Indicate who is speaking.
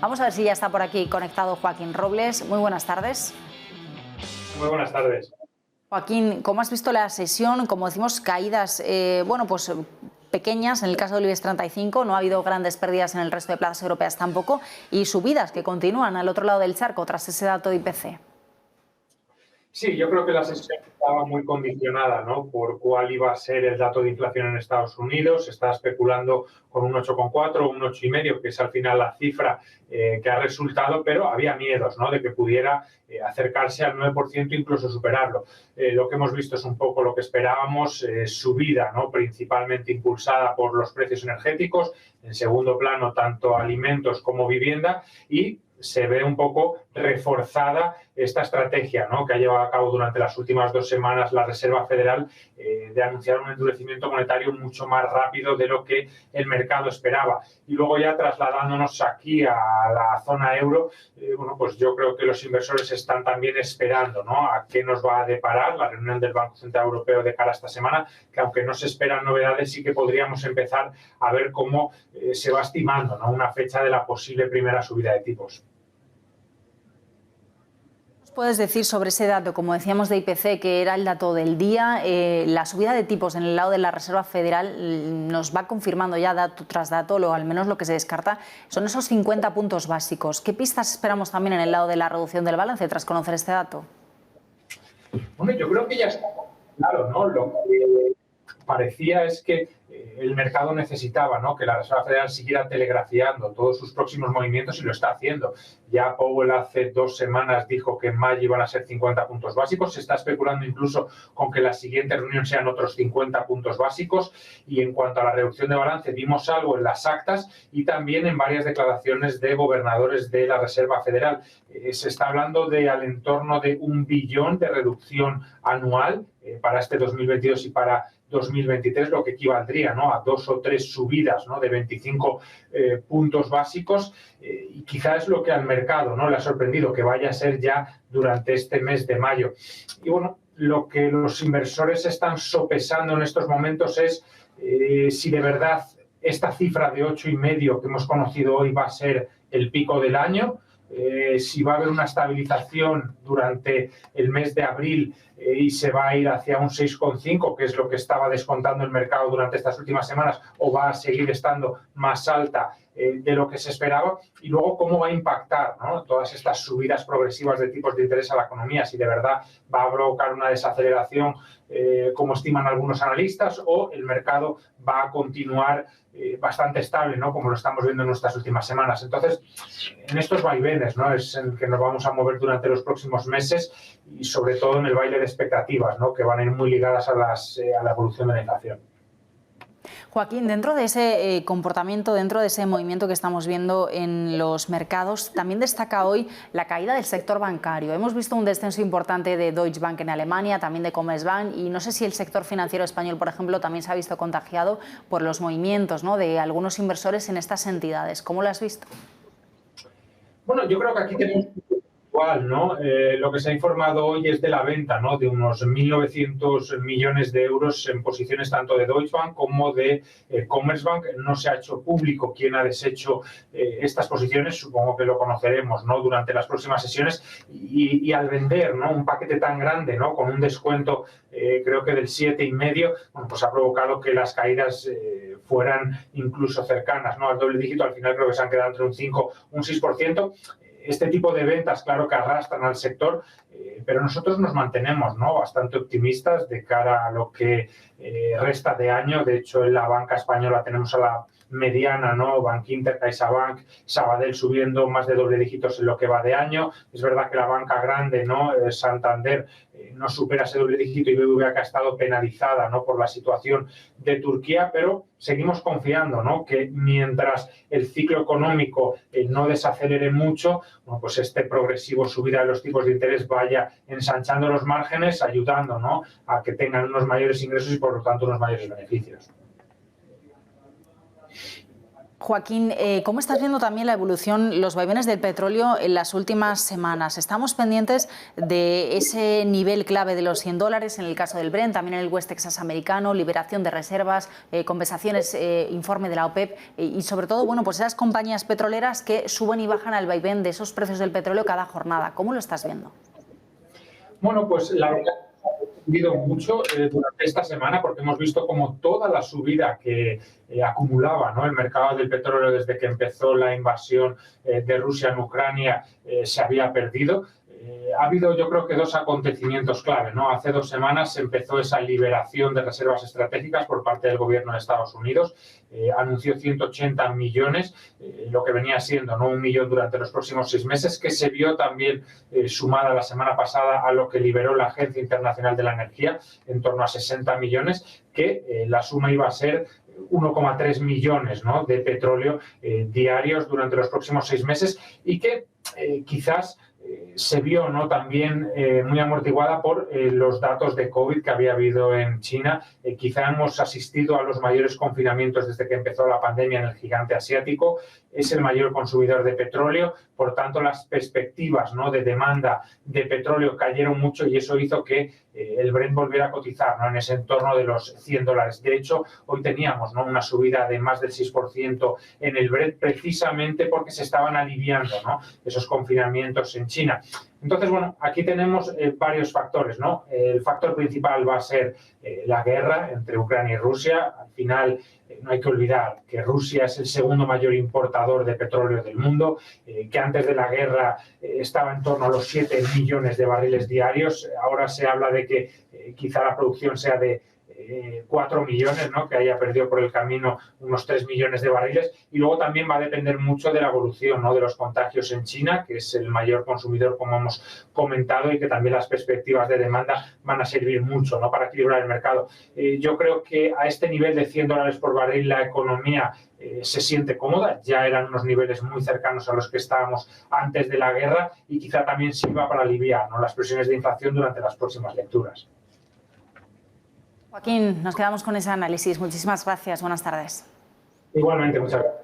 Speaker 1: Vamos a ver si ya está por aquí conectado Joaquín Robles. Muy buenas tardes.
Speaker 2: Muy buenas tardes.
Speaker 1: Joaquín, ¿cómo has visto la sesión? Como decimos, caídas, pequeñas en el caso del IBEX 35, no ha habido grandes pérdidas en el resto de plazas europeas tampoco, y subidas que continúan al otro lado del charco tras ese dato de IPC.
Speaker 2: Sí, yo creo que la sesión estaba muy condicionada, ¿no?, por cuál iba a ser el dato de inflación en Estados Unidos. Se está especulando con un 8,4 o un 8,5, que es al final la cifra que ha resultado, pero había miedos, ¿no?, de que pudiera acercarse al 9%, incluso superarlo. Lo que hemos visto es un poco lo que esperábamos, subida, ¿no?, principalmente impulsada por los precios energéticos, en segundo plano tanto alimentos como vivienda, y se ve un poco reforzada esta estrategia, ¿no?, que ha llevado a cabo durante las últimas 2 semanas la Reserva Federal, de anunciar un endurecimiento monetario mucho más rápido de lo que el mercado esperaba. Y luego, ya trasladándonos aquí a la zona euro, pues yo creo que los inversores están también esperando, ¿no?, a qué nos va a deparar la reunión del Banco Central Europeo de cara a esta semana, que aunque no se esperan novedades, sí que podríamos empezar a ver cómo se va estimando, ¿no?, una fecha de la posible primera subida de tipos.
Speaker 1: Puedes decir sobre ese dato, como decíamos, de IPC, que era el dato del día, la subida de tipos en el lado de la Reserva Federal nos va confirmando ya dato tras dato, o al menos lo que se descarta son esos 50 puntos básicos. ¿Qué pistas esperamos también en el lado de la reducción del balance tras conocer este dato?
Speaker 2: Bueno, yo creo que ya está claro, ¿no? Lo que parecía es que el mercado necesitaba, ¿no?, que la Reserva Federal siguiera telegrafiando todos sus próximos movimientos, y lo está haciendo. Ya Powell hace 2 semanas dijo que en mayo iban a ser 50 puntos básicos. Se está especulando incluso con que la siguiente reunión sean otros 50 puntos básicos. Y en cuanto a la reducción de balance, vimos algo en las actas y también en varias declaraciones de gobernadores de la Reserva Federal. Se está hablando de al entorno de 1 billón de reducción anual para este 2022 y para 2023, lo que equivaldría, ¿no?, a 2 o 3 subidas, ¿no?, de 25 puntos básicos, y quizás es lo que al mercado, ¿no?, le ha sorprendido, que vaya a ser ya durante este mes de mayo. Y bueno, lo que los inversores están sopesando en estos momentos es si de verdad esta cifra de 8,5 que hemos conocido hoy va a ser el pico del año, si va a haber una estabilización durante el mes de abril y se va a ir hacia un 6,5, que es lo que estaba descontando el mercado durante estas últimas semanas, o va a seguir estando más alta de lo que se esperaba. Y luego, cómo va a impactar, ¿no?, todas estas subidas progresivas de tipos de interés a la economía, si de verdad va a provocar una desaceleración, como estiman algunos analistas, o el mercado va a continuar bastante estable, ¿no?, como lo estamos viendo en nuestras últimas semanas. Entonces, en estos vaivenes, ¿no?, es en el que nos vamos a mover durante los próximos meses, y sobre todo en el baile de expectativas, ¿no?, que van a ir muy ligadas a la evolución de la inflación.
Speaker 1: Joaquín, dentro de ese comportamiento, dentro de ese movimiento que estamos viendo en los mercados, también destaca hoy la caída del sector bancario. Hemos visto un descenso importante de Deutsche Bank en Alemania, también de Commerzbank, y no sé si el sector financiero español, por ejemplo, también se ha visto contagiado por los movimientos, ¿no?, de algunos inversores en estas entidades. ¿Cómo lo has visto?
Speaker 2: Bueno, yo creo que aquí tenemos igual, ¿no? Lo que se ha informado hoy es de la venta, ¿no?, de unos 1.900 millones de euros en posiciones tanto de Deutsche Bank como de Commerzbank. No se ha hecho público quién ha deshecho estas posiciones. Supongo que lo conoceremos, ¿no?, durante las próximas sesiones. Y al vender, ¿no?, un paquete tan grande, ¿no?, con un descuento creo que del 7,5, bueno, pues ha provocado que las caídas fueran incluso cercanas, ¿no?, al doble dígito. Al final creo que se han quedado entre un 5 y un 6%. Este tipo de ventas, claro que arrastran al sector, pero nosotros nos mantenemos, ¿no?, bastante optimistas de cara a lo que resta de año. De hecho, en la banca española tenemos a la mediana, ¿no?, Bankinter, CaixaBank, Sabadell subiendo más de doble dígitos en lo que va de año. Es verdad que la banca grande, ¿no?, Santander, no supera ese doble dígito, y BBVA, que ha estado penalizada, ¿no?, por la situación de Turquía, pero seguimos confiando, ¿no?, que mientras el ciclo económico no desacelere mucho, bueno, pues este progresivo subida de los tipos de interés vaya ensanchando los márgenes, ayudando, ¿no?, a que tengan unos mayores ingresos y, por lo tanto, unos mayores beneficios.
Speaker 1: Joaquín, ¿cómo estás viendo también la evolución, los vaivenes del petróleo en las últimas semanas? Estamos pendientes de ese nivel clave de los $100 en el caso del Brent, también en el West Texas americano, liberación de reservas, compensaciones, informe de la OPEP y sobre todo, bueno, pues esas compañías petroleras que suben y bajan al vaivén de esos precios del petróleo cada jornada. ¿Cómo lo estás viendo?
Speaker 2: Bueno, pues la verdad ha subido mucho durante esta semana porque hemos visto como toda la subida que acumulaba, ¿no?, el mercado del petróleo desde que empezó la invasión de Rusia en Ucrania se había perdido. Ha habido, yo creo que, dos acontecimientos clave, ¿no? Hace 2 semanas empezó esa liberación de reservas estratégicas por parte del gobierno de Estados Unidos. Anunció 180 millones, lo que venía siendo, ¿no?, 1 millón durante los próximos 6 meses, que se vio también sumada la semana pasada a lo que liberó la Agencia Internacional de la Energía, en torno a 60 millones, que la suma iba a ser 1,3 millones, ¿no?, de petróleo diarios durante los próximos 6 meses y que quizás se vio, ¿no?, también muy amortiguada por los datos de COVID que había habido en China. Quizá hemos asistido a los mayores confinamientos desde que empezó la pandemia en el gigante asiático. Es el mayor consumidor de petróleo, por tanto las perspectivas, ¿no?, de demanda de petróleo cayeron mucho y eso hizo que el Brent volviera a cotizar, ¿no?, en ese entorno de los $100. De hecho, hoy teníamos, ¿no?, una subida de más del 6% en el Brent precisamente porque se estaban aliviando, ¿no?, esos confinamientos en China. Entonces, bueno, aquí tenemos varios factores, ¿no? El factor principal va a ser la guerra entre Ucrania y Rusia. Al final, no hay que olvidar que Rusia es el segundo mayor importador de petróleo del mundo, que antes de la guerra estaba en torno a los 7 millones de barriles diarios. Ahora se habla de que quizá la producción sea de 4 millones, ¿no?, que haya perdido por el camino unos 3 millones de barriles. Y luego también va a depender mucho de la evolución, ¿no?, de los contagios en China, que es el mayor consumidor, como hemos comentado, y que también las perspectivas de demanda van a servir mucho, ¿no?, para equilibrar el mercado. Yo creo que a este nivel de $100 por barril la economía se siente cómoda. Ya eran unos niveles muy cercanos a los que estábamos antes de la guerra y quizá también sirva para aliviar, ¿no?, las presiones de inflación durante las próximas lecturas.
Speaker 1: Joaquín, nos quedamos con ese análisis. Muchísimas gracias. Buenas tardes.
Speaker 2: Igualmente, muchas gracias.